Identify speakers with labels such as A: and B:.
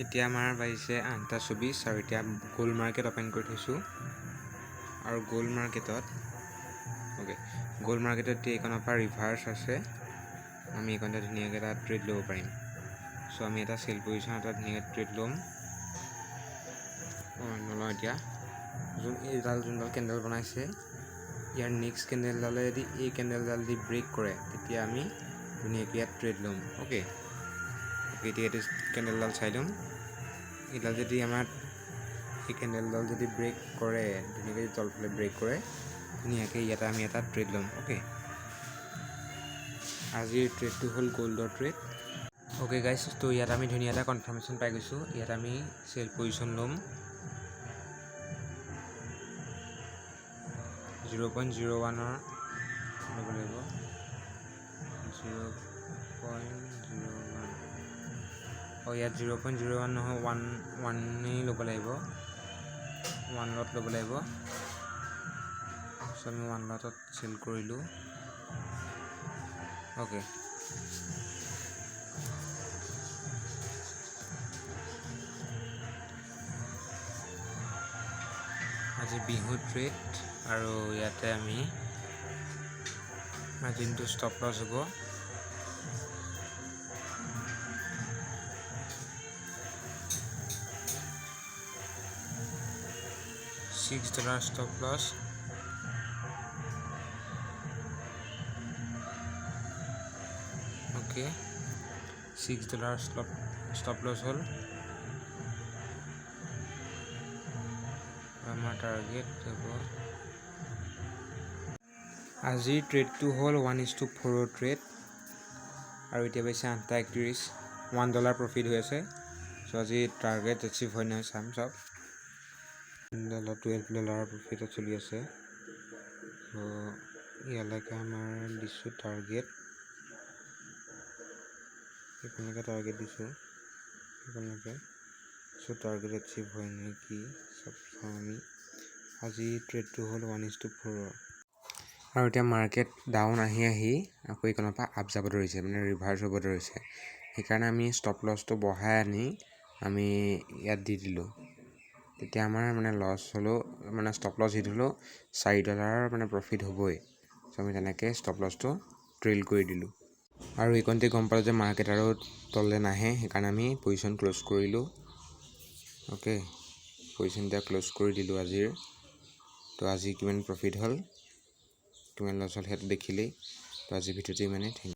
A: এতিয়া আমাৰ বাজিছে 8:24 আৰু এতিয়া গোল্ড মাৰ্কেট অপেন কৰি থৈছোঁ আৰু গোল্ড মাৰ্কেটত এতিয়া এইখনৰ পৰা ৰিভাৰ্চ আছে। আমি এইখনতে ধুনীয়াকৈ এটা ট্ৰেড ল'ব পাৰিম। চ' আমি এটা চেল পজিশ্যন এটা ধুনীয়াকৈ ট্ৰেড ল'ম। নলওঁ এতিয়া। যোনডাল কেণ্ডেল বনাইছে ইয়াৰ নেক্সট কেণ্ডেলডালে যদি এই কেণ্ডেলডাল দি ব্ৰেক কৰে তেতিয়া আমি ধুনীয়াকৈ ইয়াত ট্ৰেড ল'ম। অ'কে, এতিয়া এইটো কেণ্ডেলডাল চাই ল'ম। এইডাল যদি আমাৰ এই কেণ্ডেলডাল যদি ব্ৰেক কৰে, ধুনীয়াকৈ যদি তলফালে ব্ৰেক কৰে, ধুনীয়াকৈ ইয়াতে আমি এটা ট্ৰেড ল'ম। অ'কে, আজিৰ ট্ৰেডটো হ'ল গ'ল্ডৰ ট্ৰেড। অ'কে গাইছ, তো ইয়াত আমি ধুনীয়া এটা কনফাৰ্মেশ্যন পাই গৈছোঁ। ইয়াত আমি চেল পজিশ্যন ল'ম 0.01 ল'ব লাগিব। 0.01 ইয়াত 0.01 নহয়, 1 ল'ব লাগিব। 1 লট ল'ব লাগিব। চ' আমি 1 লটত চেল কৰিলোঁ। অ'কে, আজি বিহু ট্ৰেড আৰু ইয়াতে আমি মাৰ্জিনটো ষ্টপ লছ হ'ব $6 stop loss. Okay, $6 stop loss হ'ল। আমাৰ টাৰ্গেট হ'ব আজিৰ ট্ৰেডটো হ'ল 1:4 ট্ৰেড আৰু এতিয়া পাইছে 8:31, $1 প্ৰফিট হৈ আছে। চ' আজি টাৰ্গেট এচিভ হয় নহয় চাম চব। $12 প্ৰফিটত চলি আছে। চ' ইয়ালৈকে আমাৰ দিছোঁ টাৰ্গেট, এইখনলৈকে টাৰ্গেট দিছোঁ, সেইখনলৈকে। চ' টাৰ্গেট এচিভ হয় নেকি চব চাওঁ আমি। আজি ট্ৰেডটো হ'ল 1:4 আৰু এতিয়া মাৰ্কেট ডাউন আহি আকৌ এইখনৰ পৰা আপ যাব ধৰিছে, মানে ৰিভাৰ্চ হ'ব ধৰিছে। সেইকাৰণে আমি ষ্টপ লছটো বঢ়াই আনি আমি ইয়াত দি দিলোঁ। তেতিয়া আমাৰ মানে লছ হ'লেও, মানে ষ্টপ লছ হিট হ'লেও $4 মানে প্ৰফিট হ'বই। চ' আমি তেনেকৈ ষ্টপ লছটো ট্ৰেইল কৰি দিলোঁ আৰু এইকণতে গম পালোঁ যে মাৰ্কেট আৰু তললৈ নাহে। সেইকাৰণে আমি পজিশ্যন ক্ল'জ কৰিলোঁ। অ'কে, পজিশ্যন এতিয়া ক্ল'জ কৰি দিলোঁ আজিৰ। তো আজি কিমান প্ৰফিট হ'ল, কিমান লছ হ'ল সেইটো দেখিলেই। তো আজিৰ ভিডিঅ'টো ইমানেই।